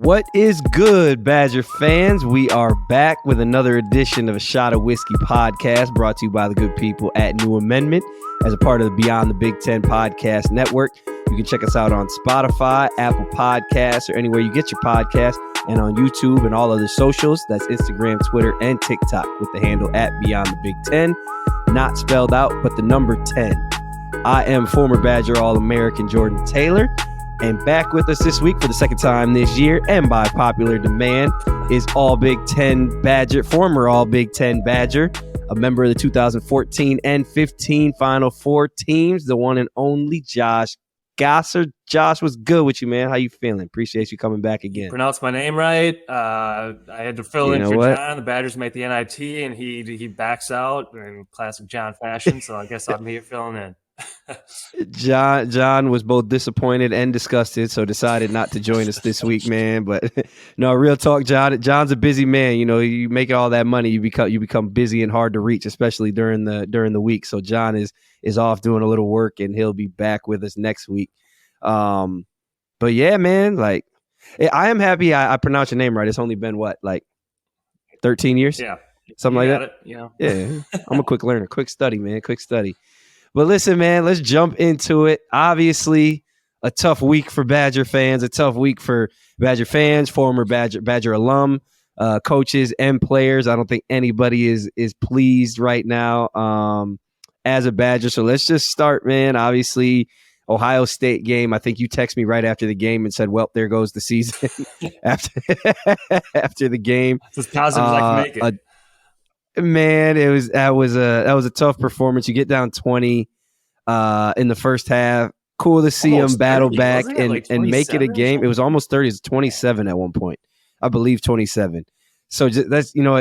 What is good, Badger fans? We are back with another edition of a Shot of Wisky podcast brought to you by the good people at New Amendment as a part of the Beyond the Big Ten podcast network. You can check us out on Spotify, Apple Podcasts, or anywhere you get your podcasts, and on YouTube and all other socials. That's Instagram, Twitter, and TikTok with the handle at Beyond the Big Ten. Not spelled out, but the number 10. I am former Badger All-American Jordan Taylor. And back with us this week for the second time this year, and by popular demand, is All Big Ten Badger, former All Big Ten Badger, a member of the 2014 and 15 Final Four teams, the one and only Josh Gasser. Josh, what's good with you, man? How you feeling? Appreciate you coming back again. Pronounced my name right. I had to fill in for John. The Badgers make the NIT, and he backs out in classic John fashion, so I guess I'm here filling in. John was both disappointed and disgusted, so decided not to join us this week, man. But no, real talk, John's a busy man. You know, you make all that money, you become busy and hard to reach, especially during the week. So John is off doing a little work, and he'll be back with us next week. But yeah, man, like I am happy I pronounced your name right. It's only been what, like 13 years? Yeah, something like that. It, you know? Yeah, I'm a quick learner, quick study, man, quick study. But listen, man, let's jump into it. Obviously, a tough week for Badger fans, a tough week for Badger fans, former Badger alum, coaches, and players. I don't think anybody is pleased right now as a Badger. So let's just start, man. Obviously, Ohio State game. I think you texted me right after the game and said, well, there goes the season after the game. It's as positive as I can make it. Man, that was a tough performance. You get down 20 in the first half. Cool to see them battle 30, back and, like and make it a game. It was almost 30. It's 27 at one point. I believe 27. So that's, you know,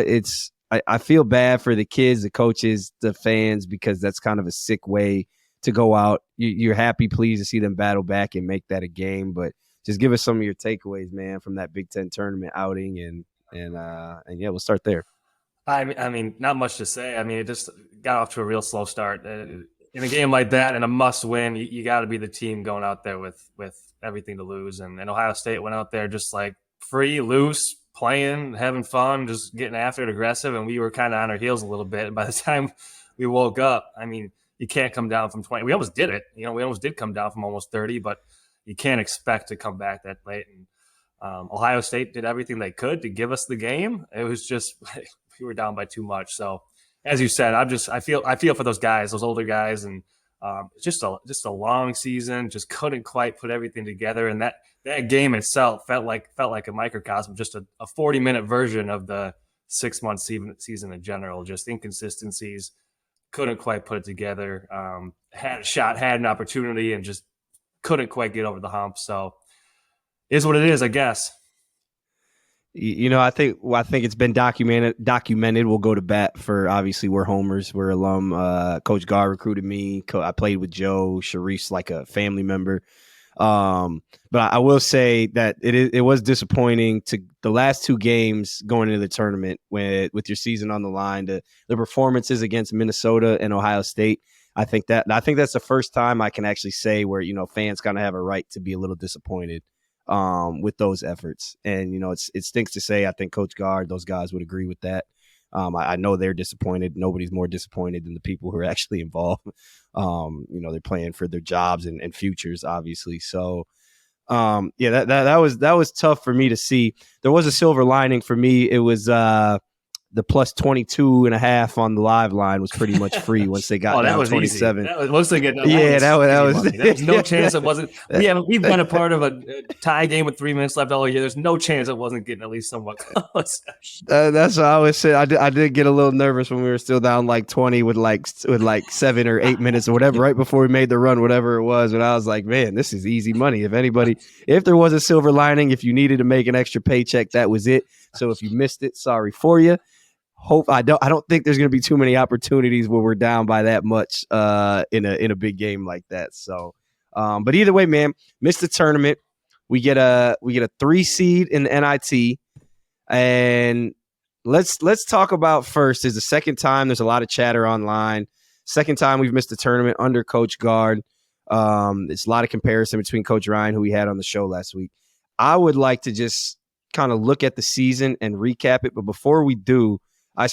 I feel bad for the kids, the coaches, the fans, because that's kind of a sick way to go out. You're happy, pleased to see them battle back and make that a game. But just give us some of your takeaways, man, from that Big Ten tournament outing, and yeah, we'll start there. I mean, not much to say. I mean, it just got off to a real slow start. In a game like that, and a must-win, you got to be the team going out there with everything to lose. And Ohio State went out there just like free, loose, playing, having fun, just getting after it, aggressive. And we were kind of on our heels a little bit. And by the time we woke up, I mean, you can't come down from 20. We almost did it. You know, we almost did come down from almost 30, but you can't expect to come back that late. And Ohio State did everything they could to give us the game. It was just we were down by too much. So as you said, I feel for those guys, those older guys, and just a long season. Just couldn't quite put everything together, and that game itself felt like a microcosm, just a 40-minute version of the 6-month season in general. Just inconsistencies, couldn't quite put it together. Had a shot, had an opportunity, and just couldn't quite get over the hump. So is what it is, I guess. You know, I think it's been documented. We'll go to bat for, obviously, we're homers, we're alum. Coach Gar recruited me. I played with Joe. Sharif's like a family member. But I will say that it was disappointing to the last two games going into the tournament with your season on the line. The performances against Minnesota and Ohio State. I think that's the first time I can actually say where, you know, fans kind of have a right to be a little disappointed with those efforts. And, you know, it stinks to say, I think Coach Gard, those guys would agree with that. I know they're disappointed. Nobody's more disappointed than the people who are actually involved. You know, they're playing for their jobs and futures, obviously. So, yeah, that was tough for me to see. There was a silver lining for me. It was the plus 22.5 on the live line was pretty much free once they got down 27. That was mostly good. That was there was no chance it wasn't. We've been a part of a tie game with 3 minutes left all year. There's no chance it wasn't getting at least somewhat close. That's what I always say. I did get a little nervous when we were still down like 20 with like 7 or 8 minutes or whatever, right before we made the run, whatever it was. And I was like, man, this is easy money. If there was a silver lining, if you needed to make an extra paycheck, that was it. So if you missed it, sorry for you. I don't think there's going to be too many opportunities where we're down by that much in a big game like that. So, but either way, man, missed the tournament. We get a 3 seed in the NIT, and let's talk about first is the second time. There's a lot of chatter online. Second time we've missed the tournament under Coach Gard. It's a lot of comparison between Coach Ryan, who we had on the show last week. I would like to just kind of look at the season and recap it. But before we do, I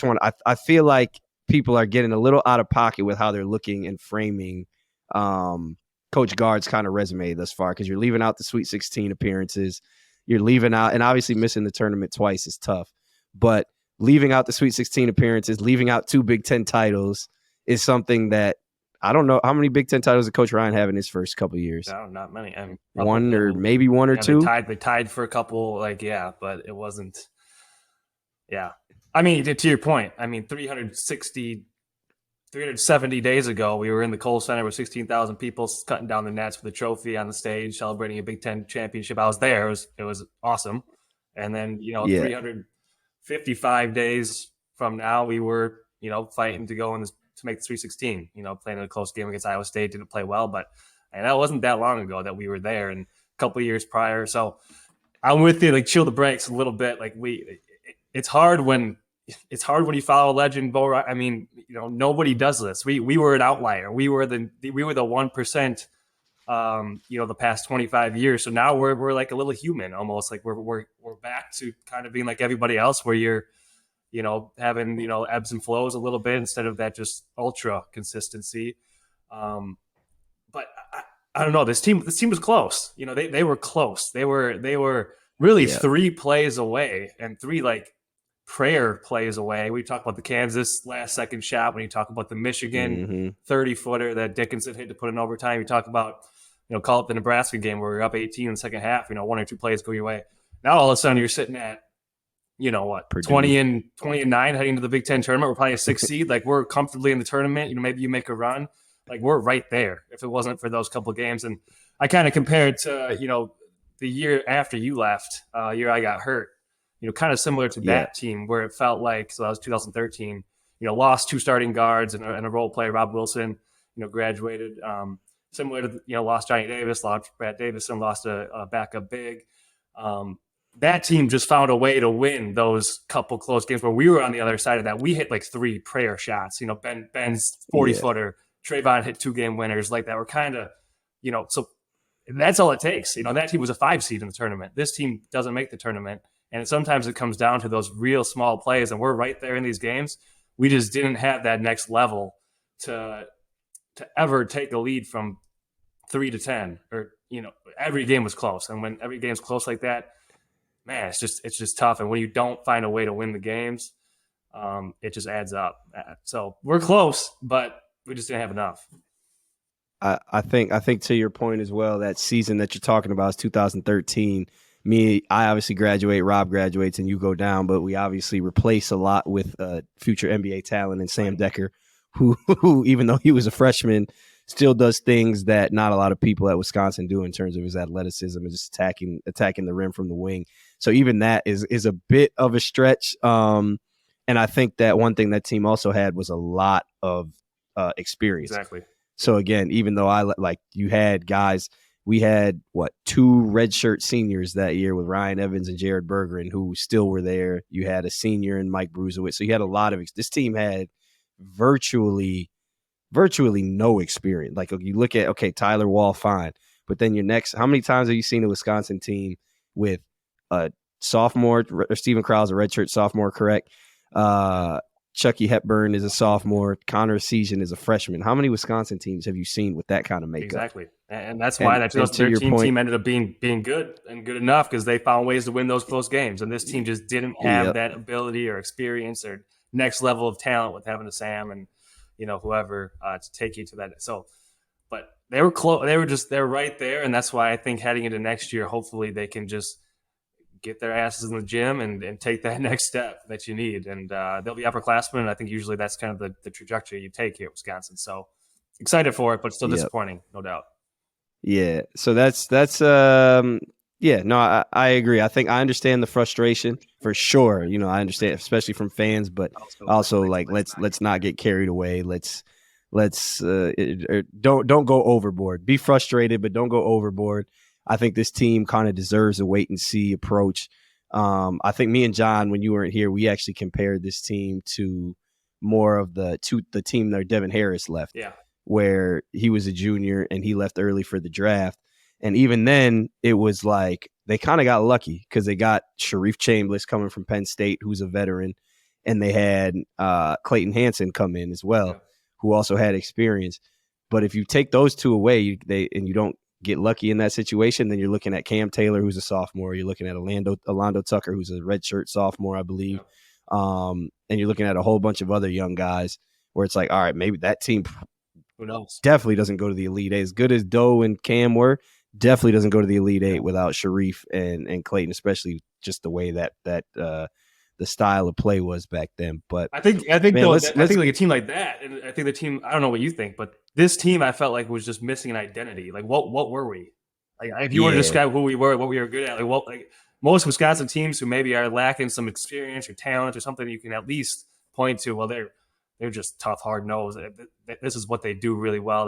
feel like people are getting a little out of pocket with how they're looking and framing Coach Gard's kind of resume thus far, because you're leaving out the Sweet 16 appearances. You're leaving out, and obviously missing the tournament twice is tough, but leaving out the Sweet 16 appearances, leaving out 2 Big Ten titles is something that I don't know how many Big Ten titles did Coach Ryan have in his first couple of years. No, not many. I mean, one or maybe one or two. They tied for a couple, but it wasn't. Yeah, I mean, to your point, I mean, 370 days ago, we were in the Kohl Center with 16,000 people cutting down the nets with a trophy on the stage, celebrating a Big Ten championship. I was there. It was awesome. And then, 355 days from now, we were, fighting to go to make the 316, playing in a close game against Iowa State, didn't play well, but that wasn't that long ago that we were there, and a couple of years prior. So I'm with you, chill the brakes a little bit. It's hard when you follow a legend, Bo. I mean, nobody does this. We were an outlier. We were the 1%. The past 25 years. So now we're like a little human, almost like we're back to kind of being like everybody else, where you're, having ebbs and flows a little bit instead of that just ultra consistency. But I don't know. This team was close. They were close. They were really 3 plays away, and 3 prayer plays away. We talk about the Kansas last second shot. When you talk about the Michigan 30-footer that Dickinson hit to put in overtime, you talk about, call it the Nebraska game where we're up 18 in the second half, 1 or 2 plays go your way. Now all of a sudden you're sitting at, Purdue. 20 and 9 heading to the Big Ten tournament. We're probably a 6 seed. We're comfortably in the tournament. Maybe you make a run. We're right there if it wasn't for those couple of games. And I kind of compared to, the year after you left, year I got hurt, kind of similar to that team, where it felt like, so that was 2013, lost 2 starting guards and a role player, Rob Wilson, graduated, similar to, lost Johnny Davis, lost Brad Davison, lost a backup big. That team just found a way to win those couple close games where we were on the other side of that. We hit 3 prayer shots, Ben's 40-footer, Trayvon hit 2 game winners that were kind of, so that's all it takes. That team was a 5 seed in the tournament. This team doesn't make the tournament. And sometimes it comes down to those real small plays, and we're right there in these games. We just didn't have that next level to ever take a lead from 3 to 10, or every game was close. And when every game's close like that, man, it's just tough. And when you don't find a way to win the games, it just adds up. So we're close, but we just didn't have enough. I think to your point as well, that season that you're talking about is 2013. I obviously graduate, Rob graduates, and you go down, but we obviously replace a lot with future NBA talent and Sam Decker, who even though he was a freshman, still does things that not a lot of people at Wisconsin do in terms of his athleticism and just attacking the rim from the wing. So even that is a bit of a stretch. And I think that one thing that team also had was a lot of experience. Exactly. So again, even though you had guys, we had 2 redshirt seniors that year with Ryan Evans and Jared Bergeron, who still were there. You had a senior in Mike Bruzewicz. So you had a lot of this team had virtually no experience. You look at, Tyler Wall, fine. But then your next, how many times have you seen a Wisconsin team with a sophomore, Stephen Krause, a redshirt sophomore, correct? Chucky Hepburn is a sophomore. Connor Essegian is a freshman. How many Wisconsin teams have you seen with that kind of makeup? Exactly. And that's why that 2013 team ended up being good and good enough, because they found ways to win those close games. And this team just didn't have that ability or experience or next level of talent with having a Sam and, whoever to take you to that. So, but they were close. They're right there. And that's why I think heading into next year, hopefully they can just get their asses in the gym and take that next step that you need. And they'll be upperclassmen. And I think usually that's kind of the trajectory you take here at Wisconsin. So excited for it, but still disappointing, no doubt. Yeah. So that's I agree. I think I understand the frustration for sure. I understand, especially from fans, but also let's not get carried away. Let's don't go overboard. Be frustrated, but don't go overboard. I think this team kind of deserves a wait and see approach. I think me and John, when you weren't here, we actually compared this team to more of the team that Devin Harris left, where he was a junior and he left early for the draft. And even then, it was like they kind of got lucky because they got Sharif Chambliss coming from Penn State, who's a veteran, and they had Clayton Hanson come in as well, who also had experience. But if you take those two away, and you don't get lucky in that situation, then you're looking at Cam Taylor, who's a sophomore. You're looking at Orlando Tucker, who's a redshirt sophomore, I believe. And you're looking at a whole bunch of other young guys where it's like, all right, maybe that team who knows? Definitely doesn't go to the Elite Eight. As good as Doe and Cam were, definitely doesn't go to the Elite Eight without Sharif and Clayton, especially just the way that the style of play was back then. But I think like a team like that, and I think the team, I don't know what you think, but this team I felt like was just missing an identity. Like what were we? Like if you were to describe who we were, what we were good at, like most Wisconsin teams who maybe are lacking some experience or talent or something, you can at least point to, well, they're just tough, hard nosed. This is what they do really well.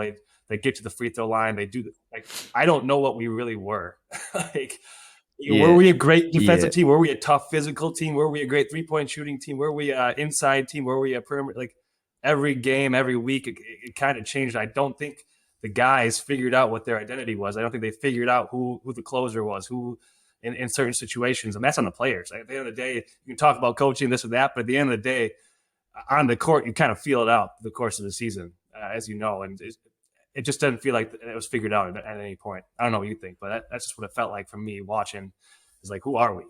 They get to the free throw line. They do like I don't know what we really were. Were we a great defensive team? Were we a tough physical team? Were we a great 3-point shooting team? Were we an inside team? Were we a perimeter? Like every game, every week, it kind of changed. I don't think the guys figured out what their identity was. I don't think they figured out who the closer was, who in certain situations. And that's on the players. At the end of the day, you can talk about coaching, this or that, but at the end of the day, on the court, you kind of feel it out the course of the season, as you know, and it just doesn't feel like it was figured out at any point. I don't know what you think, but that's just what it felt like for me watching. It's like, who are we?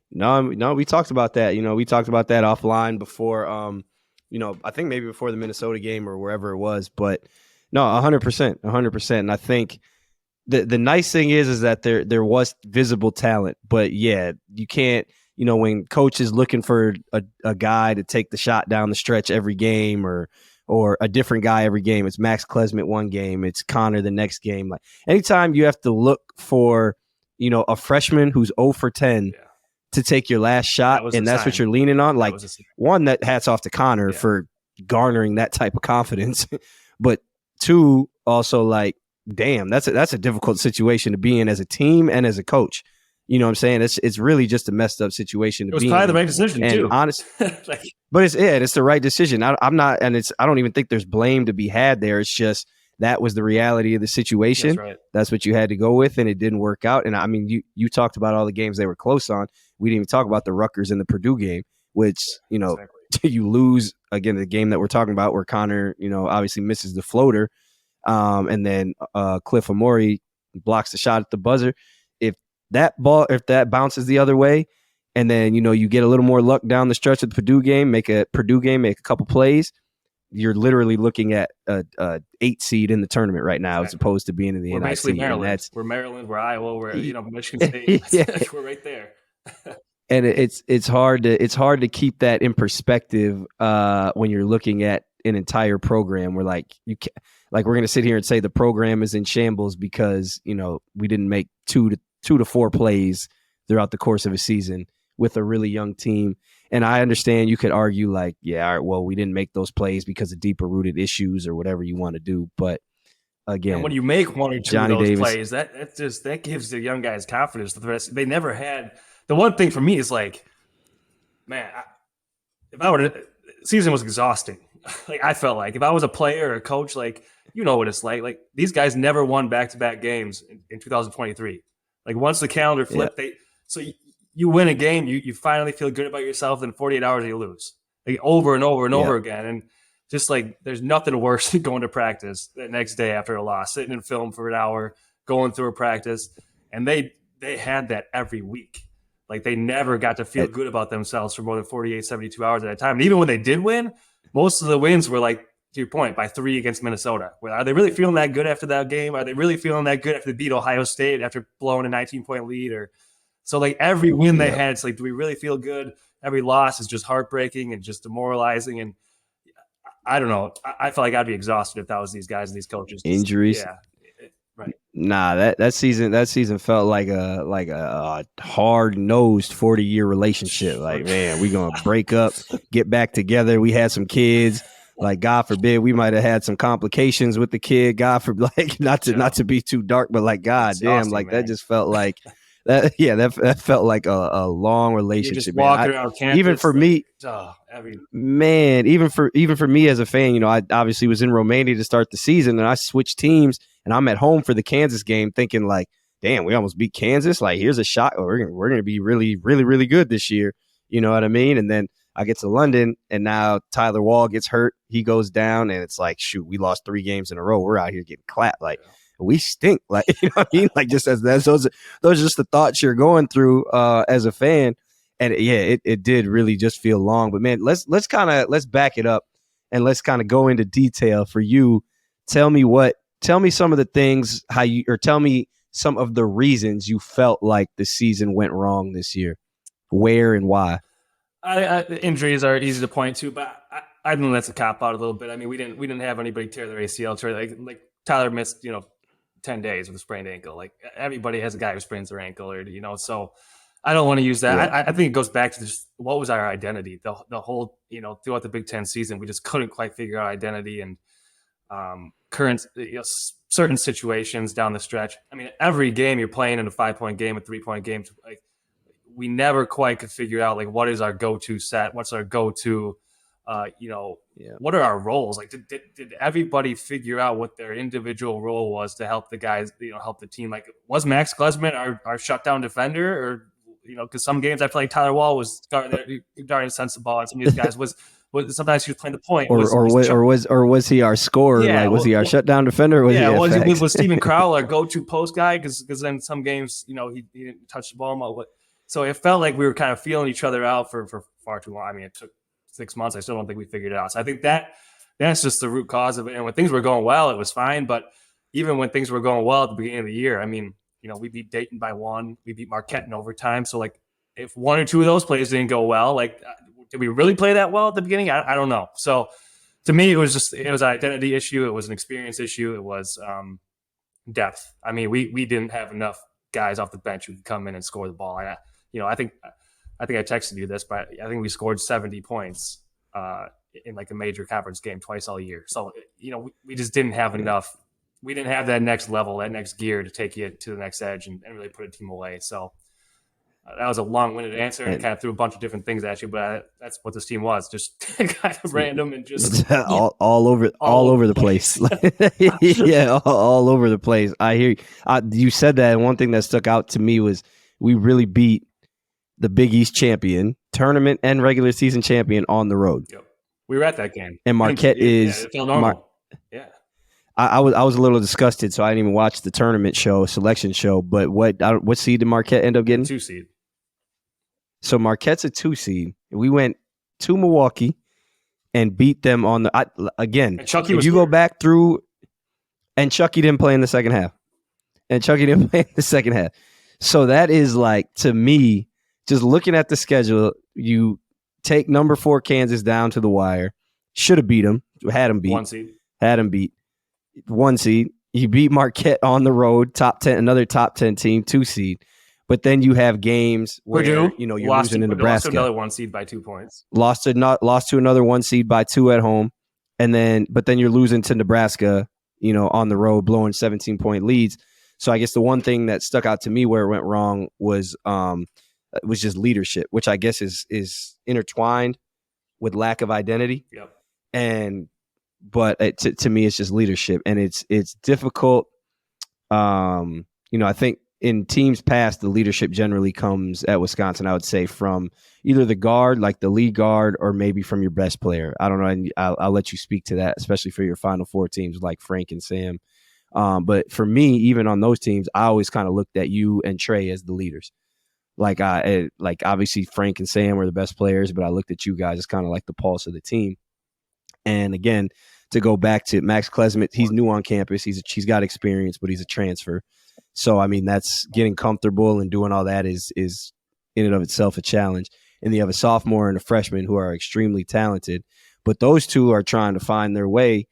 No, we talked about that. We talked about that offline before. I think maybe before the Minnesota game or wherever it was. But no, 100%. And I think the nice thing is that there was visible talent. But yeah, you can't. When coach is looking for a guy to take the shot down the stretch every game or a different guy every game, it's Max Klesmit one game, it's Connor the next game. Like anytime you have to look for, a freshman who's 0 for 10 to take your last shot, and that's what you're leaning on. Like one, that hats off to Connor for garnering that type of confidence, but two, also like, damn, that's a difficult situation to be in as a team and as a coach. You know what I'm saying? It's really just a messed up situation. It was probably the right decision too. Honest, but it's the right decision. I'm not, and I don't even think there's blame to be had there. It's just that was the reality of the situation. That's right. That's what you had to go with, and it didn't work out. And I mean, you talked about all the games they were close on. We didn't even talk about the Rutgers and the Purdue game, which exactly. You lose again. The game that we're talking about, where Connor, obviously misses the floater, and then Cliff Amore blocks the shot at the buzzer. If that bounces the other way, and then you get a little more luck down the stretch of the Purdue game, make a couple plays, you're literally looking at a 8 seed in the tournament right now, as opposed to being in the NIT. Maryland. We're Maryland, we're Iowa, we're Michigan State. We're right there. And it's hard to keep that in perspective when you're looking at an entire program. Where we're going to sit here and say the program is in shambles because we didn't make two to four plays throughout the course of a season with a really young team. And I understand you could argue all right, well, we didn't make those plays because of deeper rooted issues or whatever you want to do. But again, and when you make one or two Johnny of those Davis plays, that gives the young guys confidence. The rest, they never had. The one thing for me is man, the season was exhausting. I felt like if I was a player or a coach, what it's like. These guys never won back-to-back games in 2023. Once the calendar flipped, you win a game, you finally feel good about yourself. Then 48 hours you lose, over and over and over again. And just there's nothing worse than going to practice the next day after a loss, sitting in film for an hour, going through a practice, and they had that every week. They never got to feel good about themselves for more than 48, 72 hours at a time. And even when they did win, most of the wins were to your point, by 3 against Minnesota. Are they really feeling that good after that game? Are they really feeling that good after they beat Ohio State after blowing a 19-point lead? Every win they had, it's do we really feel good? Every loss is just heartbreaking and just demoralizing. And I don't know. I felt like I'd be exhausted if that was these guys and these coaches. Injuries. Yeah. Right. Nah, that season felt like a hard-nosed 40-year relationship. Man, we gonna break up, get back together. We had some kids. God forbid, we might have had some complications with the kid. God forbid, not to be too dark, but God damn, man. That just felt like that felt like a long You're just relationship, man. walking around Even campus, for like, me, man, even for me as a fan, I obviously was in Romania to start the season, and I switched teams, and I'm at home for the Kansas game, thinking like, damn, we almost beat Kansas. Like, here's a shot. We're gonna be really, really, really good this year. You know what I mean? And then I get to London, and now Tyler Wall gets hurt. He goes down, and it's like, shoot, we lost 3 games in a row. We're out here getting clapped. Like, we stink. Like, you know what I mean? Like, just as those are just the thoughts you're going through as a fan. And yeah, it did really just feel long. But man, let's back it up and let's kind of go into detail for you. Tell me some of the things tell me some of the reasons you felt like the season went wrong this year. Where and why? Injuries are easy to point to, but I think that's a cop out a little bit. I mean, we didn't have anybody tear their ACL, like Tyler missed 10 days with a sprained ankle. Like, everybody has a guy who sprains their ankle, or so I don't want to use that. Yeah. I think it goes back to just what was our identity. The whole throughout the Big Ten season, we just couldn't quite figure out identity and current certain situations down the stretch. I mean, every game you're playing in a 5-point game, a 3-point game, like, we never quite could figure out like what is our go-to set, what's our go-to, what are our roles? Like, did everybody figure out what their individual role was to help the guys, help the team? Like, was Max Klesman our shutdown defender, or because some games I feel like Tyler Wall was guarding the sense of ball, and some of these guys was sometimes he was playing the point, or was he our scorer? Yeah, like, was he our shutdown defender? Or was Steven Crowell our go-to post guy? Because then some games he didn't touch the ball much. So it felt like we were kind of feeling each other out for far too long. I mean, it took 6 months. I still don't think we figured it out. So I think that's just the root cause of it. And when things were going well, it was fine. But even when things were going well at the beginning of the year, I mean, we beat Dayton by 1. We beat Marquette in overtime. So, like, if 1 or 2 of those plays didn't go well, like, did we really play that well at the beginning? I don't know. So to me, it was an identity issue. It was an experience issue. It was depth. I mean, we didn't have enough guys off the bench who could come in and score the ball. I think I texted you this, but I think we scored 70 points in like a major conference game twice all year. So, we just didn't have enough. We didn't have that next level, that next gear to take you to the next edge and really put a team away. So that was a long-winded answer and kind of threw a bunch of different things at you, but that's what this team was, just kind of random and just all over the place. Yeah, all over the place. I hear you. You said that, and one thing that stuck out to me was we really beat the Big East champion, tournament and regular season champion on the road. Yep. We were at that game. And Marquette is it felt normal. Yeah. I was a little disgusted, so I didn't even watch the tournament selection show. But what seed did Marquette end up getting? 2 seed. So Marquette's a 2 seed. We went to Milwaukee and beat them on the again. And Chucky if you go back through, and Chucky didn't play in the second half. So that is, like, to me, just looking at the schedule, you take number 4 Kansas down to the wire. Should have beat them. Had them beat. 1 seed. Had them beat. 1 seed. You beat Marquette on the road, top 10, another top 10 team, 2 seed. But then you have games where you're losing in Nebraska. Lost to another 1 seed by 2 points. Lost to another 1 seed by 2 at home, but then you're losing to Nebraska, on the road, blowing 17-point leads. So I guess the one thing that stuck out to me where it went wrong was just leadership, which I guess is intertwined with lack of identity. Yep. But to me, it's just leadership, and it's difficult. I think in teams past, the leadership generally comes at Wisconsin, I would say, from either the guard, like the lead guard, or maybe from your best player. I don't know. And I'll let you speak to that, especially for your Final Four teams like Frank and Sam. But for me, even on those teams, I always kind of looked at you and Trey as the leaders. Like obviously Frank and Sam were the best players, but I looked at you guys as kind of like the pulse of the team. And again, to go back to Max Klesman, he's new on campus. He's got experience, but he's a transfer. So, I mean, that's getting comfortable and doing all that is in and of itself a challenge. And you have a sophomore and a freshman who are extremely talented, but those two are trying to find their way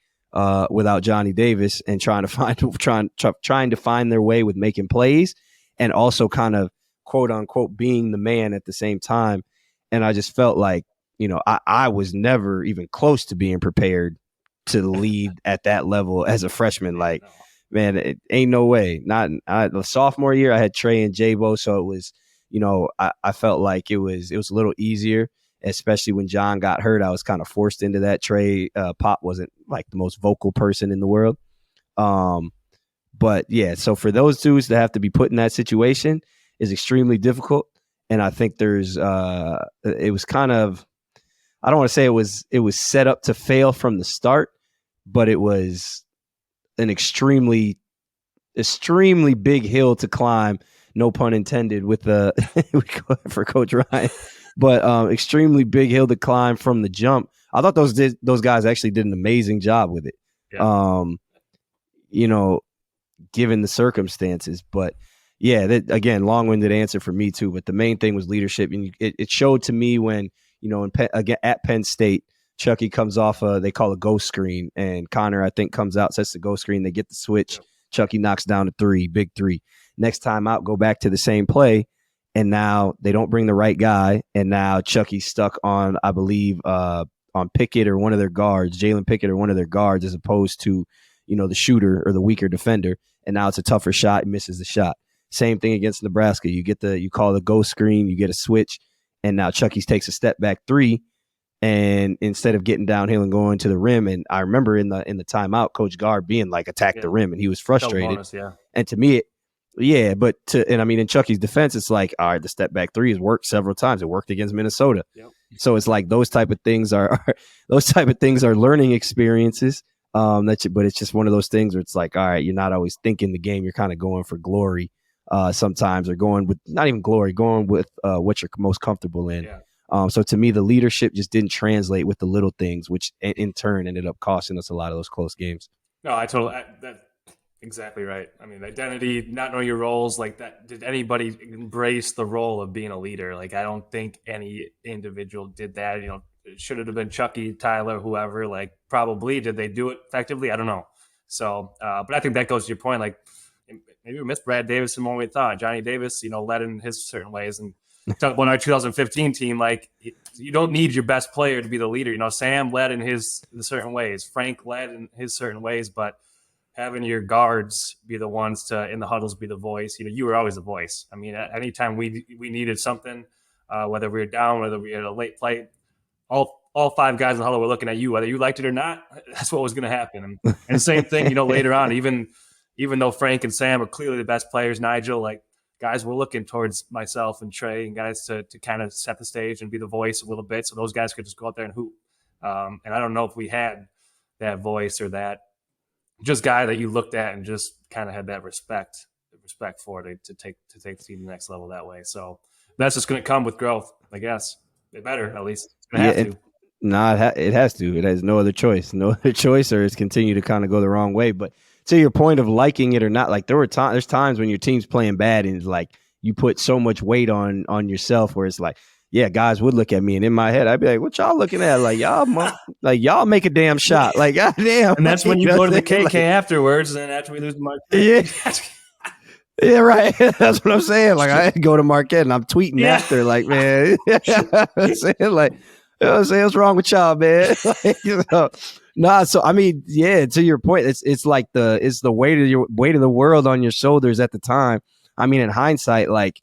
without Johnny Davis, and trying to find their way with making plays and also kind of quote unquote being the man at the same time. And I just felt like, I was never even close to being prepared to lead at that level as a freshman. Like, man, it ain't no way. The sophomore year, I had Trey and Jabo, so it was, I felt like it was a little easier, especially when Jon got hurt. I was kind of forced into that. Trey Pop wasn't like the most vocal person in the world. But yeah, so for those dudes to have to be put in that situation is extremely difficult. And I think it was kind of, I don't want to say it was set up to fail from the start, but it was an extremely big hill to climb. No pun intended with the for Coach Ryan, but extremely big hill to climb from the jump. I thought those guys actually did an amazing job with it. Yeah. Given the circumstances, but yeah, again, long-winded answer for me too. But the main thing was leadership, and it showed to me when at Penn State, Chucky comes off they call a ghost screen, and Connor, I think, comes out, sets the ghost screen. They get the switch. Yep. Chucky knocks down a three, big three. Next time out, go back to the same play, and now they don't bring the right guy, and now Chucky's stuck on, I believe, on Pickett or one of their guards, Jalen Pickett or one of their guards, as opposed to the shooter or the weaker defender, and now it's a tougher shot, and misses the shot. Same thing against Nebraska. You call the ghost screen, you get a switch, and now Chucky takes a step back three, and instead of getting downhill and going to the rim, and I remember in the timeout, Coach Gar being like, attack the rim, and he was frustrated. Bonus, yeah. And to me, in Chucky's defense, it's like, all right, the step back three has worked several times. It worked against Minnesota. Yep. So it's like those type of things are learning experiences. But it's just one of those things where it's like, all right, you're not always thinking the game. You're kind of going for glory sometimes, or going with not even glory, going with what you're most comfortable in. Yeah. So to me, the leadership just didn't translate with the little things, which in turn ended up costing us a lot of those close games. No, that's exactly right. I mean, identity, not knowing your roles, like that. Did anybody embrace the role of being a leader? Like, I don't think any individual did that. Should it have been Chucky, Tyler, whoever? Like, probably. Did they do it effectively? I don't know. So, but I think that goes to your point. Like, maybe we missed Brad Davis more than we thought. Johnny Davis, led in his certain ways. And on our 2015 team, like, you don't need your best player to be the leader. Sam led in his certain ways. Frank led in his certain ways. But having your guards be the ones to, in the huddles, be the voice. You were always the voice. I mean, anytime we needed something, whether we were down, whether we had a late play, all five guys in the huddle were looking at you, whether you liked it or not. That's what was going to happen. And the same thing, later on, even though Frank and Sam are clearly the best players, Nigel, like, guys were looking towards myself and Trey and guys to kind of set the stage and be the voice a little bit, so those guys could just go out there and hoop. And I don't know if we had that voice or that just guy that you looked at and just kind of had that respect for it to take the team to the next level that way. So that's just going to come with growth, I guess. It better, at least. It's going to have to. It has to. It has no other choice. No other choice, or it's continue to kind of go the wrong way. But to your point of liking it or not, like there's times when your team's playing bad and it's like you put so much weight on yourself where it's like, yeah, guys would look at me, and in my head I'd be like, what y'all looking at? Like, y'all make a damn shot. Like, goddamn. And that's when you go to the KK afterwards, and after we lose Marquette. Yeah. Yeah, right. That's what I'm saying. Like, I go to Marquette and I'm tweeting after, like, man. I'm saying, like, what's wrong with y'all, man? Like, so I mean, yeah, to your point, it's like it's the weight of the world on your shoulders at the time. I mean, in hindsight, like,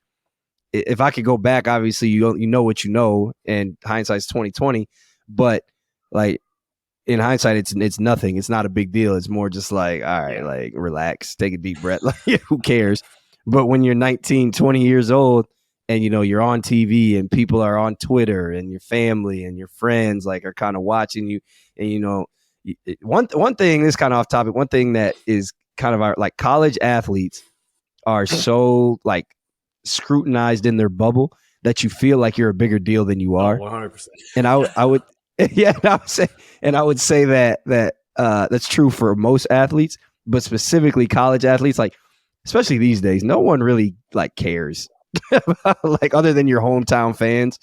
if I could go back, obviously you know what you know, and hindsight's 2020. But like, in hindsight, it's nothing. It's not a big deal. It's more just like, all right, like, relax, take a deep breath. Like, who cares? But when you're 19, 20 years old, and you're on TV and people are on Twitter, and your family and your friends like are kind of watching you, and one thing, this kind of off topic, one thing that is kind of like college athletes are so like scrutinized in their bubble that you feel like you're a bigger deal than you are. 100%. And I would yeah, I would say that that's true for most athletes, but specifically college athletes, like, especially these days, no one really like cares like, other than your hometown fans.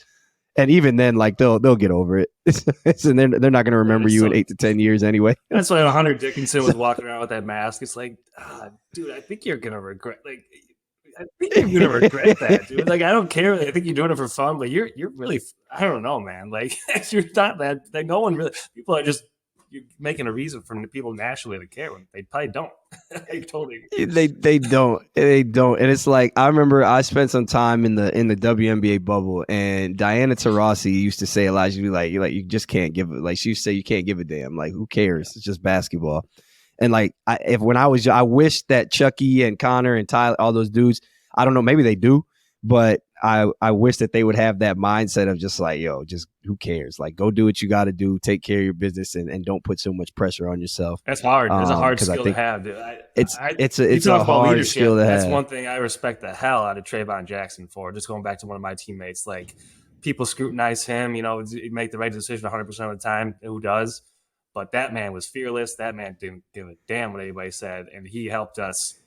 And even then, like, they'll get over it. And they're not going to remember you in 8 to 10 years anyway. That's why Hunter Dickinson was walking around with that mask. It's like, dude, I think you're going to regret. Like, I think you're going to regret that, dude. Like, I don't care. I think you're doing it for fun, but you're really, I don't know, man. Like, you're not that. Like, no one really. People are just, you're making a reason for people nationally to care when they probably don't. They totally. They don't, and it's like I remember I spent some time in the WNBA bubble, and Diana Taurasi used to say a lot. She'd be like you just can't give it. Like she used to say, you can't give a damn. Like who cares? It's just basketball. And like I wish that Chucky and Connor and Tyler, all those dudes, I don't know, maybe they do, but I wish that they would have that mindset of just like, yo, just who cares? Like, go do what you got to do, take care of your business, and don't put so much pressure on yourself. That's hard. It's a hard skill to have, dude. It's a hard skill to have. That's one thing I respect the hell out of Trayvon Jackson for. Just going back to one of my teammates, like people scrutinize him, make the right decision 100% of the time. Who does? But that man was fearless. That man didn't give a damn what anybody said, and he helped us.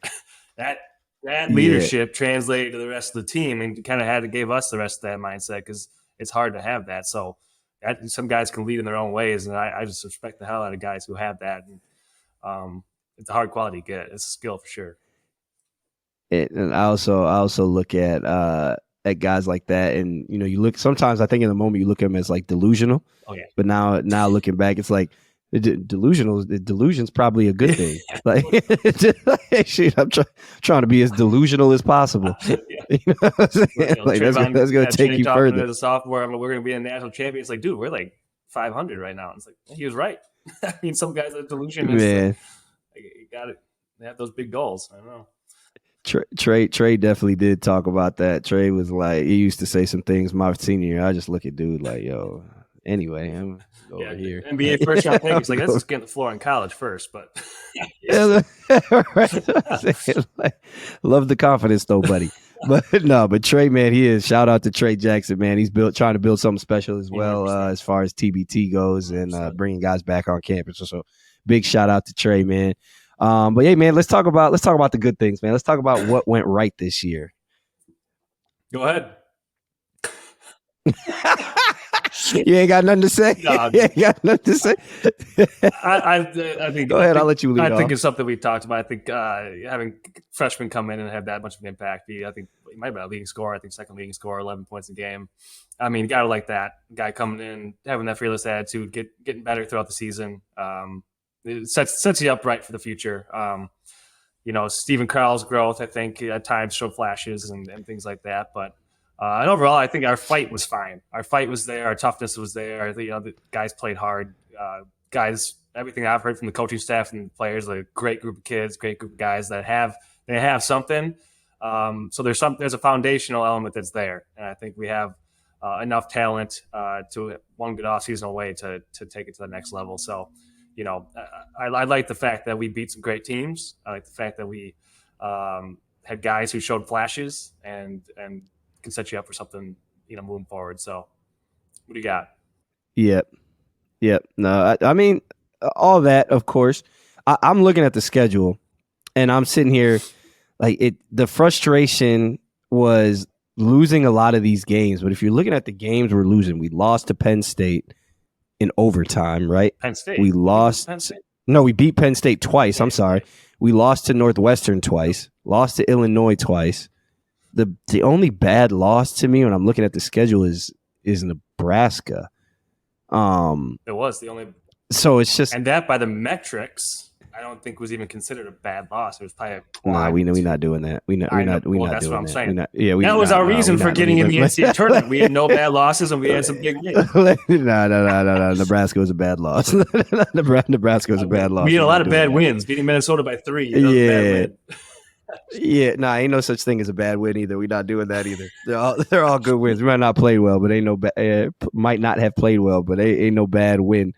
that leadership translated to the rest of the team, and kind of gave us the rest of that mindset because it's hard to have that. So some guys can lead in their own ways, and I just respect the hell out of guys who have that. And it's a hard quality to get. It's a skill for sure. And I also look at guys like that, and you look. Sometimes I think in the moment you look at them as like delusional. Oh yeah. But now looking back, it's like delusion's probably a good thing. Like, shoot, I'm trying to be as delusional as possible. You know what I'm saying? Like that's going to take you further. As a sophomore, we're going to be a national champion. It's like, dude, we're like 500 right now. It's like he was right. I mean, some guys have delusion. Man, you got it. They have those big goals. I don't know. Trey definitely did talk about that. Trey was like, he used to say some things my senior year. I just look at dude like, yo. Anyway, I'm over here. NBA first round pick. It's like, let's just get the floor in college first, but love the confidence though, buddy. But Trey, man, he is. Shout out to Trey Jackson, man. He's trying to build something special as well, as far as TBT goes, and bringing guys back on campus. So big shout out to Trey, man. But yeah, man, let's talk about the good things, man. Let's talk about what went right this year. Go ahead. You ain't got nothing to say? No, you ain't got nothing to say? I think. Go ahead, I'll let you lead I think it's something we talked about. I think having freshmen come in and have that much of an impact. I think he might be a leading scorer. I think second leading scorer, 11 points a game. I mean, you got to like that. Guy coming in, having that fearless attitude, getting better throughout the season. It sets you up right for the future. Stephen Carl's growth, I think, at times showed flashes and things like that. But and overall, I think our fight was fine. Our fight was there. Our toughness was there. The guys played hard. Everything I've heard from the coaching staff and the players, a great group of kids, great group of guys that have something. So there's a foundational element that's there, and I think we have enough talent to one good offseason away to take it to the next level. So, I like the fact that we beat some great teams. I like the fact that we had guys who showed flashes and can set you up for something, moving forward. So what do you got? Yep. No, I mean, all that, of course. I'm looking at the schedule and I'm sitting here like the frustration was losing a lot of these games. But if you're looking at the games we're losing, we lost to Penn State in overtime, right? Penn State. We lost. Penn State? No, we beat Penn State twice. I'm sorry. We lost to Northwestern twice, lost to Illinois twice. The only bad loss to me when I'm looking at the schedule is Nebraska. It was the only. So it's just, and that by the metrics, I don't think was even considered a bad loss. It was probably we're not doing that. We're not that's doing what I'm that. saying. That was our reason for getting in the NCAA tournament. We had no bad losses and we had some big games. No. Nebraska was a bad loss. Nebraska was a bad loss. We had a lot of bad wins, beating Minnesota by 3. Ain't no such thing as a bad win either. We're not doing that either. They're all good wins. We might not play well, but might not have played well, but ain't no bad win.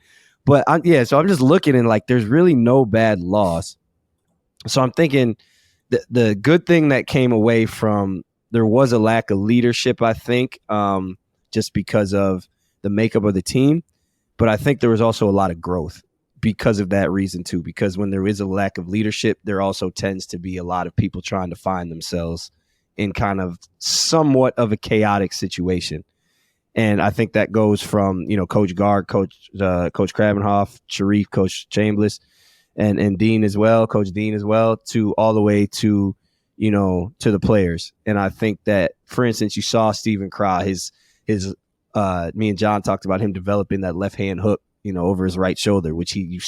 But so I'm just looking and like there's really no bad loss. So I'm thinking the good thing that came away from there was a lack of leadership, I think, just because of the makeup of the team. But I think there was also a lot of growth because of that reason too, because when there is a lack of leadership, there also tends to be a lot of people trying to find themselves in kind of somewhat of a chaotic situation. And I think that goes from, Coach Gard, Coach Krabenhoff, Sharif, Coach Chambliss, and Dean as well, Coach Dean as well, to all the way to, to the players. And I think that, for instance, you saw Stephen Craw, me and John talked about him developing that left hand hook over his right shoulder, which you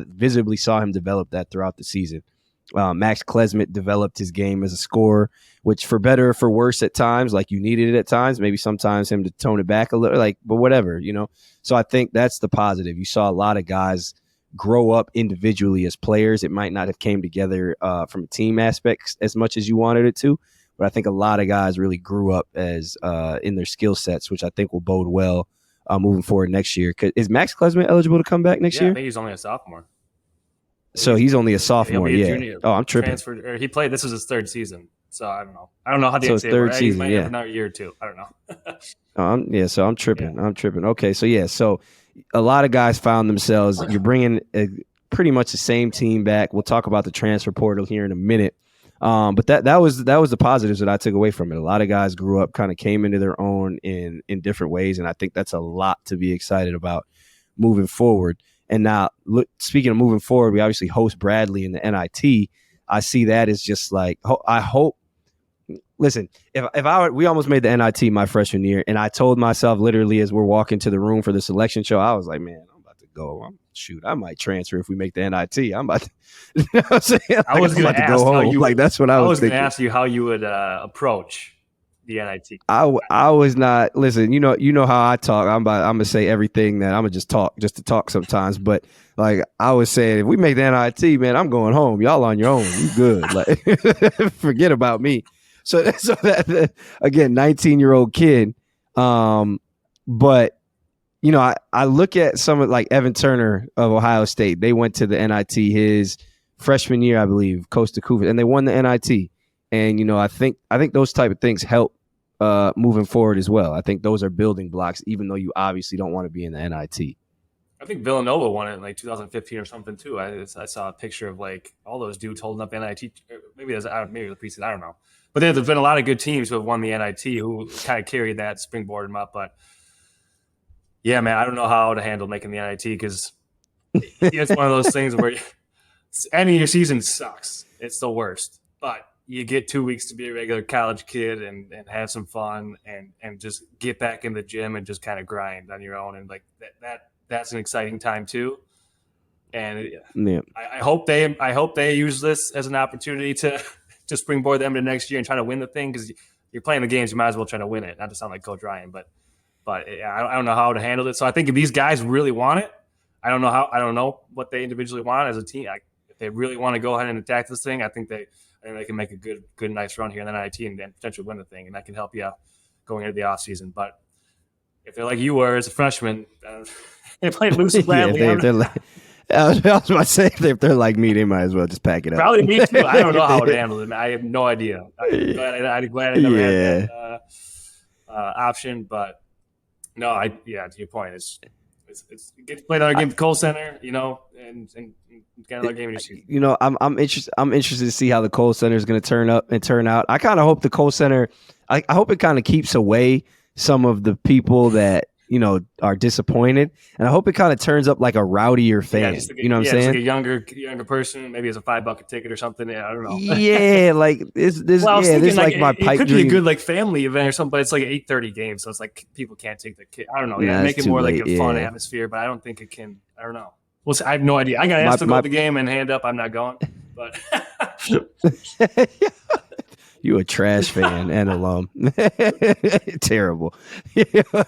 visibly saw him develop that throughout the season. Max Klesmit developed his game as a scorer, which for better or for worse at times, like you needed it at times, maybe sometimes him to tone it back a little, but whatever, So I think that's the positive. You saw a lot of guys grow up individually as players. It might not have came together from a team aspect as much as you wanted it to, but I think a lot of guys really grew up as in their skill sets, which I think will bode well moving forward next year. Is Max Klesmit eligible to come back next year? I think he's only a sophomore. So he's only a sophomore. He'll be a junior. Oh, I'm tripping. Transferred, or he played. This was his third season. So I don't know. I don't know how the third season. He might have another year or two. I don't know. So I'm tripping. Yeah. I'm tripping. Okay, so a lot of guys found themselves. You're bringing pretty much the same team back. We'll talk about the transfer portal here in a minute. But that was the positives that I took away from it. A lot of guys grew up, kind of came into their own in different ways, and I think that's a lot to be excited about moving forward. And now, speaking of moving forward, we obviously host Bradley in the NIT. I see that as just like, I hope. Listen, we almost made the NIT my freshman year, and I told myself literally as we're walking to the room for the selection show, I was like, man, I'm about to go. I might transfer if we make the NIT. I'm about to. You know what I'm saying? Like, I was going to ask how you. Like that's what I was going to ask you how you would approach the NIT. I was not. Listen, you know how I talk. I'm gonna say everything that I'm gonna just to talk sometimes. But like I was saying, if we make the NIT, man, I'm going home. Y'all on your own. You good? Like forget about me. So that again, 19-year-old kid. But I look at some of like Evan Turner of Ohio State. They went to the NIT his freshman year, I believe, Coast to Cougar, and they won the NIT. And I think those type of things help moving forward as well. I think those are building blocks, even though you obviously don't want to be in the NIT. I think Villanova won it in like 2015 or something too. I saw a picture of like all those dudes holding up NIT. Maybe the preseason. I don't know. But there's been a lot of good teams who have won the NIT who kind of carried that, springboard them up. But yeah, man, I don't know how to handle making the NIT because it's one of those things where ending your season sucks. It's the worst. But you get 2 weeks to be a regular college kid and have some fun and just get back in the gym and just kind of grind on your own. And like that's an exciting time too. And yeah. I hope they use this as an opportunity to springboard them to next year and try to win the thing because you're playing the games, you might as well try to win it. Not to sound like Coach Ryan, but I don't know how to handle it. So I think if these guys really want it, I don't know what they individually want as a team. If they really want to go ahead and attack this thing, I think they can make a good, nice run here in the NIT and potentially win the thing, and that can help you out going into the offseason. But if they're like you were as a freshman, they played loose and gladly. I was about to say, if they're like me, they might as well just pack it up. Probably me too. I don't know how to handle it. I have no idea. I'm glad I never had that option. But no, to your point, it's get to play another game at the Kohl Center, and get another game in your season. I'm interested to see how the Kohl Center is going to turn out. I kind of hope the Kohl Center. I hope it kind of keeps away some of the people that are disappointed, and I hope it kind of turns up like a rowdier fan. You know what I'm saying? Like a younger person, maybe it's a $5 ticket or something. Yeah, I don't know. Yeah, like this. Well, this like my pipe it could dream. be a good like family event or something, but it's like an 8:30 game, so it's like people can't take the kid. I don't know. Yeah, make it more like a fun atmosphere, but I don't think it can. I don't know. Well, I have no idea. I got asked to go to the game and hand up. I'm not going, but. You a trash fan and alum. Terrible.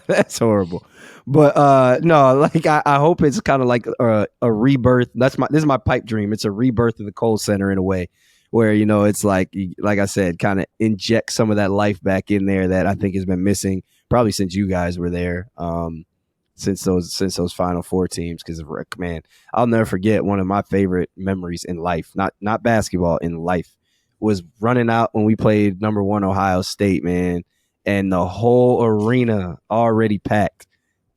That's horrible. But no, like I hope it's kind of like a rebirth. This is my pipe dream. It's a rebirth of the Kohl Center in a way where, it's like I said, kind of inject some of that life back in there that I think has been missing probably since you guys were there. Since those Final Four teams, because man, I'll never forget one of my favorite memories in life, not basketball, in life, was running out when we played number 1 Ohio State, man, and the whole arena already packed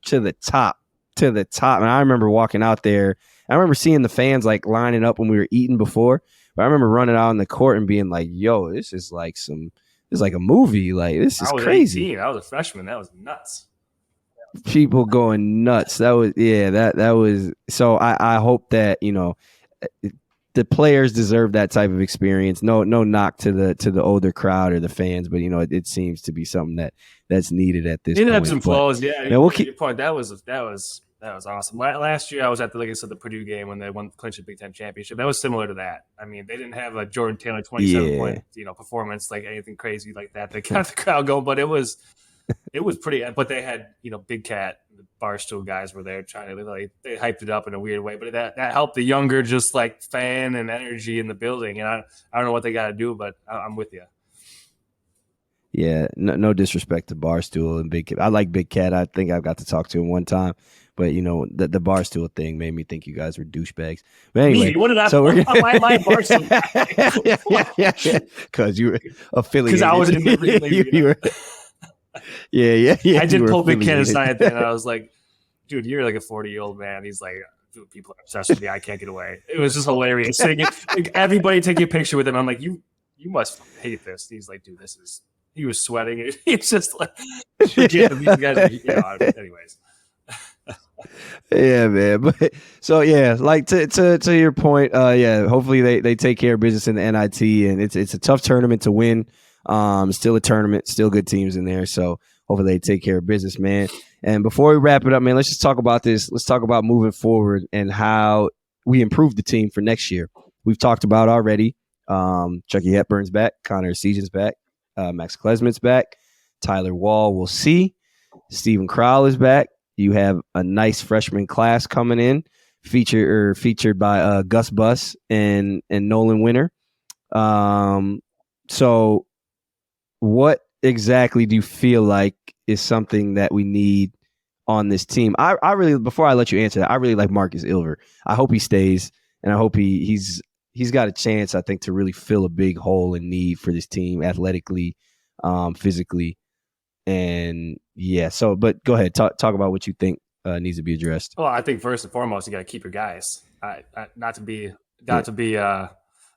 to the top. And I remember walking out there. I remember seeing the fans like lining up when we were eating before, but I remember running out on the court and being like, "Yo, this is like a movie. Like this is crazy." 18. I was a freshman. That was nuts. People going nuts. That was. So I hope that the players deserve that type of experience. No knock to the older crowd or the fans, but it seems to be something that's needed at this point. It ebbs and flows. Yeah, we'll keep your point. That was That was awesome. Last year, I was at the, like I said, the Purdue game when they won clinched the Big Ten championship. That was similar to that. I mean, they didn't have a Jordan Taylor 27 point Yeah. performance like anything crazy like that. They got the crowd going, but it was pretty. But they had Big Cat, the Barstool guys were there trying to they hyped it up in a weird way. But that helped the younger just like fan and energy in the building. And I don't know what they got to do, but I'm with you. Yeah, no disrespect to Barstool and Big Cat. I like Big Cat. I think I've got to talk to him one time, but the Barstool thing made me think you guys were douchebags. But anyway, Me? What did I? so we're Why am I Barstool? yeah, because you were affiliated. Because I was in the you were, yeah. I did pull Big Cat affiliated. aside at the end, and I was like, dude, you're like a 40-year-old man. He's like, dude, people are obsessed with me. I can't get away. It was just hilarious. Like, everybody taking a picture with him. I'm like, you must hate this. He's like, dude, he was sweating. He's just like, forget these guys. Anyways. Yeah, man. But so yeah, like to your point, yeah. Hopefully they take care of business in the NIT, and it's a tough tournament to win. Still a tournament, still good teams in there. So hopefully they take care of business, man. And before we wrap it up, man, let's just talk about this. Let's talk about moving forward and how we improve the team for next year. We've talked about already. Chucky Hepburn's back, Connor Seaton's back, Max Klesmit's back, Tyler Wall, we'll see. Stephen Crowell is back. You have a nice freshman class coming in, featured by Gus Buss and Nolan Winter. So what exactly do you feel like is something that we need on this team? I really, before I let you answer that, I really like Marcus Ilver. I hope he stays, and I hope he's got a chance, I think, to really fill a big hole and need for this team athletically, physically. And yeah, so, but go ahead, talk about what you think needs to be addressed. Well, I think first and foremost, you got to keep your guys. Not to be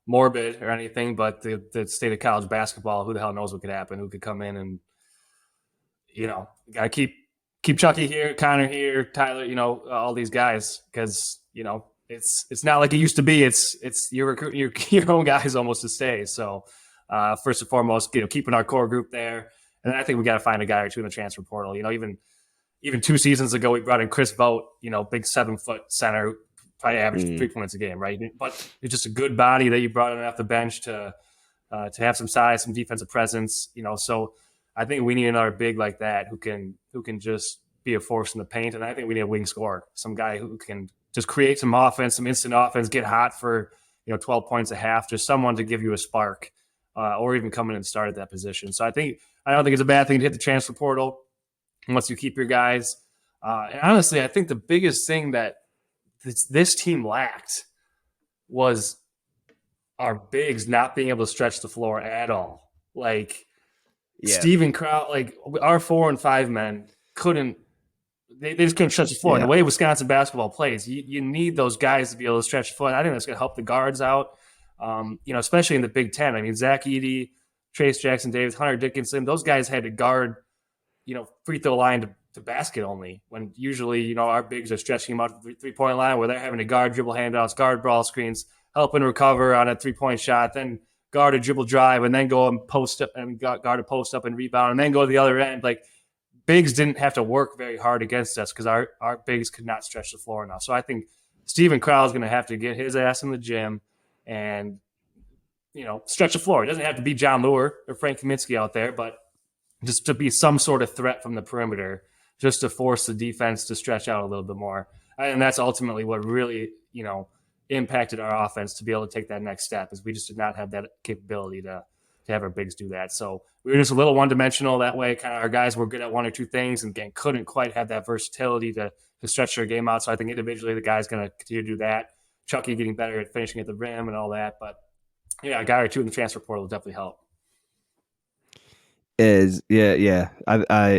morbid or anything, but the state of college basketball, who the hell knows what could happen? Who could come in and got to keep Chucky here, Connor here, Tyler, all these guys, because it's not like it used to be. It's you're recruiting your own guys almost to stay. So first and foremost, keeping our core group there. And I think we got to find a guy or two in the transfer portal. Even 2 seasons ago, we brought in Chris Vogt, big 7-foot center, probably averaged 3 points a game, right? But it's just a good body that you brought in off the bench to have some size, some defensive presence. So I think we need another big like that who can just be a force in the paint. And I think we need a wing scorer, some guy who can just create some offense, some instant offense, get hot for 12 points a half, just someone to give you a spark, or even come in and start at that position. So I don't think it's a bad thing to hit the transfer portal once you keep your guys. And honestly, I think the biggest thing that this team lacked was our bigs not being able to stretch the floor at all. Like Steven Crowell, like our 4 and 5 men couldn't. They just couldn't stretch the floor. Yeah. The way Wisconsin basketball plays, you need those guys to be able to stretch the floor. And I think that's going to help the guards out, especially in the Big Ten. I mean, Zach Edey, Trace Jackson Davis, Hunter Dickinson, those guys had to guard, free throw line to basket only, when usually, our bigs are stretching them out to the 3-point line where they're having to guard dribble handouts, guard brawl screens, help and recover on a 3-point shot, then guard a dribble drive, and then go and post up and guard a post up and rebound, and then go to the other end. Like, bigs didn't have to work very hard against us because our bigs could not stretch the floor enough. So I think Steven Crowell is going to have to get his ass in the gym and stretch the floor. It doesn't have to be Jon Leuer or Frank Kaminsky out there, but just to be some sort of threat from the perimeter, just to force the defense to stretch out a little bit more. And that's ultimately what really, impacted our offense to be able to take that next step, is we just did not have that capability to have our bigs do that. So we were just a little one-dimensional that way. Kind of our guys were good at one or two things and couldn't quite have that versatility to stretch their game out. So I think individually the guy's going to continue to do that. Chucky getting better at finishing at the rim and all that. But yeah, a guy or two in the transfer portal will definitely help. I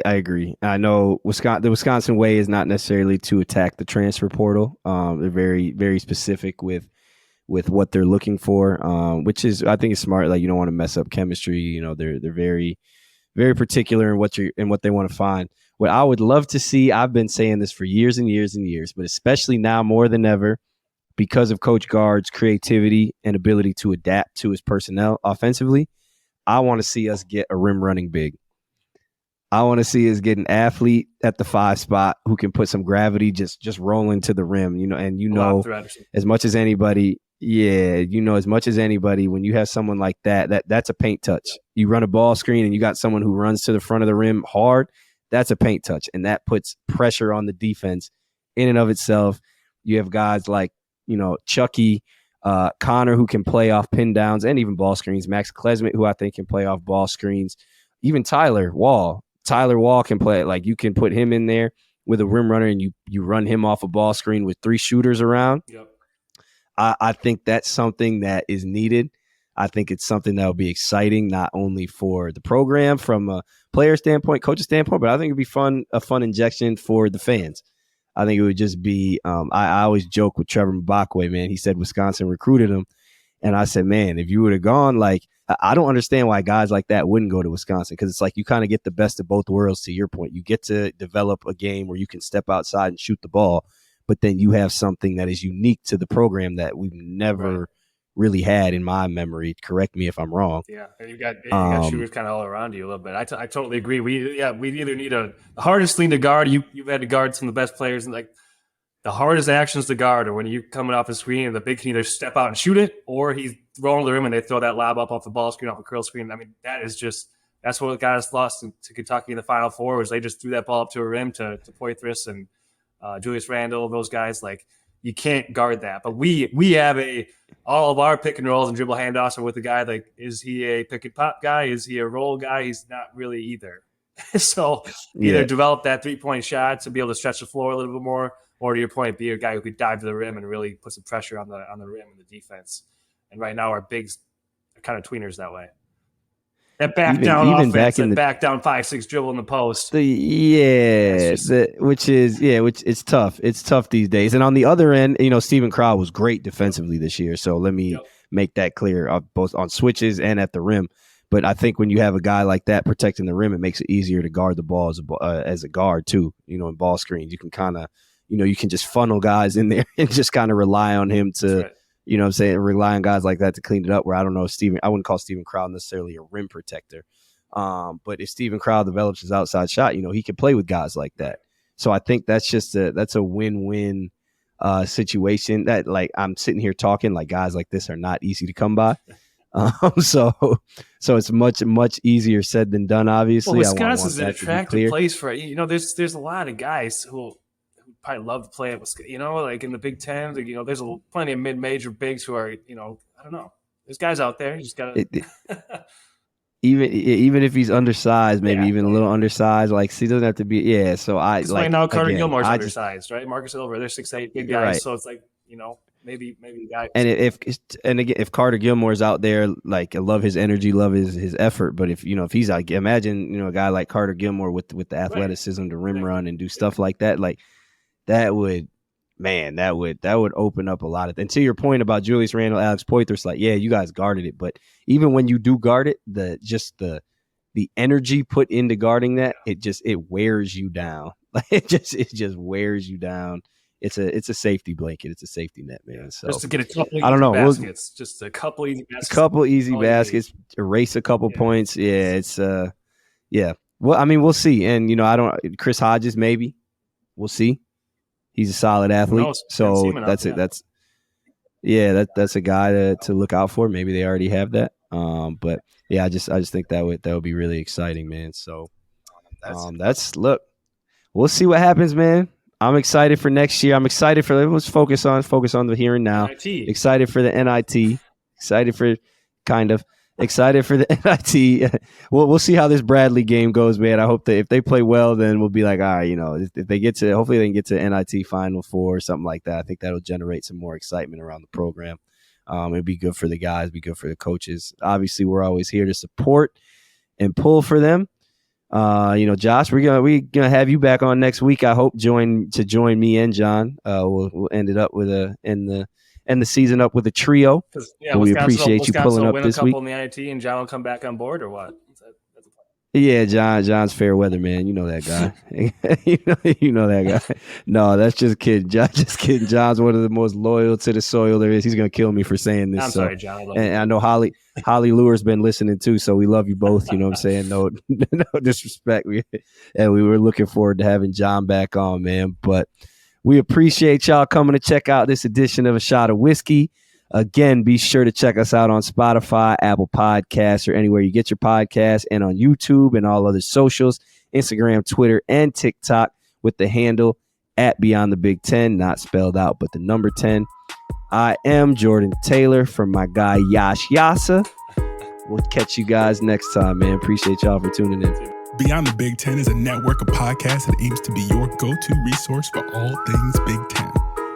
agree. I know the Wisconsin way is not necessarily to attack the transfer portal. They're very, very specific with what they're looking for, which is, I think, is smart. Like, you don't want to mess up chemistry. They're very, very particular in what they want to find. What I would love to see, I've been saying this for years and years and years, but especially now more than ever, because of Coach Gard's creativity and ability to adapt to his personnel offensively, I want to see us get a rim running big. I want to see is get an athlete at the 5 spot who can put some gravity just rolling to the rim, and as much as anybody, as much as anybody, when you have someone like that's a paint touch. You run a ball screen and you got someone who runs to the front of the rim hard, that's a paint touch, and that puts pressure on the defense in and of itself. You have guys like, Chucky, Connor, who can play off pin downs and even ball screens, Max Klesmit, who I think can play off ball screens, even Tyler Wall can play. Like, you can put him in there with a rim runner and you run him off a ball screen with 3 shooters around. Yep. I think that's something that is needed. I think it's something that will be exciting, not only for the program from a player standpoint, coach standpoint, but I think it'd be a fun injection for the fans. I think it would just be, I always joke with Trevor Mbakwe, man. He said Wisconsin recruited him. And I said, man, if you would have gone, like, I don't understand why guys like that wouldn't go to Wisconsin, because it's like you kind of get the best of both worlds. To your point, you get to develop a game where you can step outside and shoot the ball, but then you have something that is unique to the program that we've never really had in my memory. Correct me if I'm wrong. Yeah, and you got shooters kind of all around you a little bit. I totally agree. We either need the hardest thing to guard. You've had to guard some of the best players, and like the hardest actions to guard are when you're coming off the screen and the big can either step out and shoot it, or he's rolling the rim and they throw that lob up off the ball screen, off a curl screen. I mean, that's what got us lost to Kentucky in the Final Four, was they just threw that ball up to a rim to Poitras and Julius Randle, those guys. Like, you can't guard that. But we have all of our pick and rolls and dribble handoffs are with a guy like, is he a pick and pop guy? Is he a roll guy? He's not really either. So either develop that 3-point shot to be able to stretch the floor a little bit more, or to your point, be a guy who could dive to the rim and really put some pressure on the rim and the defense. And right now our bigs are kind of tweeners that way. That back down offense, back down 5-6 dribble in the post. Which it's tough. It's tough these days. And on the other end, Steven Crowell was great defensively this year. So let me make that clear, both on switches and at the rim. But I think when you have a guy like that protecting the rim, it makes it easier to guard the ball as a guard too. In ball screens, you can kind of, you can just funnel guys in there and just kind of rely on him to, rely on guys like that to clean it up. Where I don't know I wouldn't call Steven Crowell necessarily a rim protector. But if Steven Crowell develops his outside shot, he can play with guys like that. So I think that's a win-win situation that, like, I'm sitting here talking like guys like this are not easy to come by. So it's much easier said than done. Obviously, well, Wisconsin's an attractive place for there's a lot of guys who probably love to play at Wisconsin. Like in the Big Ten, there's plenty of mid-major bigs who are, I don't know. There's guys out there. You just gotta. Even if he's undersized, maybe even a little undersized, like, he doesn't have to be. Yeah, so right now Carter Gilmore's undersized, right? Marcus Silver, they're 6'8" big guys, right. So it's like, maybe the guy. And if Carter Gilmore's out there, like, I love his energy, love his effort, but if he's like, imagine a guy like Carter Gilmore with the athleticism to rim run and do stuff like that, like that would open up a lot of. And to your point about Julius Randle, Alex Poitras, like, you guys guarded it, but even when you do guard it, the energy put into guarding that, it wears you down. Like, it just wears you down. It's a safety blanket. It's a safety net, man. So just to get a couple easy baskets, just a couple easy baskets, erase a couple points. Yeah, it's Well, I mean, we'll see. And Chris Hodges, maybe we'll see. He's a solid athlete, so that's it. That's a guy to look out for. Maybe they already have that. But I just think that would be really exciting, man. So look, we'll see what happens, man. I'm excited for next year. I'm excited for. Let's focus on the here and now. NIT. Excited for the NIT. Excited for the NIT. We'll see how this Bradley game goes, man. I hope that if they play well, then we'll be like, all right, if they get to, hopefully they can get to NIT Final Four or something like that. I think that'll generate some more excitement around the program. It'd be good for the guys, be good for the coaches. Obviously, we're always here to support and pull for them. Josh, we're gonna have you back on next week. I hope join me and John. We'll end it up with end the season up with a trio. We appreciate you pulling up this week. In the NIT, and John will come back on board, or what? Yeah, John's fair weather, man. You know that guy. you know that guy. No, that's just kidding. Just kidding. John's one of the most loyal to the soil there is. He's gonna kill me for saying this. I'm sorry, Jon. I love and you. I know Holly Leur's been listening too, so we love you both. You know what I'm saying? No, no disrespect. We were looking forward to having Jon back on, man. But we appreciate y'all coming to check out this edition of A Shot of Whiskey. Again, be sure to check us out on Spotify, Apple Podcasts, or anywhere you get your podcasts, and on YouTube and all other socials, Instagram, Twitter, and TikTok with the handle at Beyond the Big Ten, not spelled out, but the number 10. I am Jordan Taylor from my guy Yash Yasa. We'll catch you guys next time, man. Appreciate y'all for tuning in. Beyond the Big Ten is a network of podcasts that aims to be your go-to resource for all things Big Ten.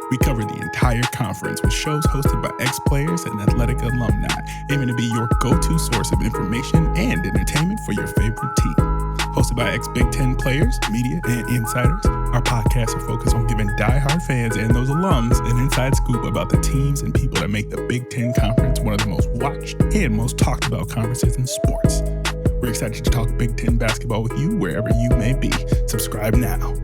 We cover the entire conference with shows hosted by ex-players and athletic alumni, aiming to be your go-to source of information and entertainment for your favorite team. Hosted by ex-Big Ten players, media, and insiders, our podcasts are focused on giving diehard fans and those alums an inside scoop about the teams and people that make the Big Ten Conference one of the most watched and most talked about conferences in sports. We're excited to talk Big Ten basketball with you wherever you may be. Subscribe now.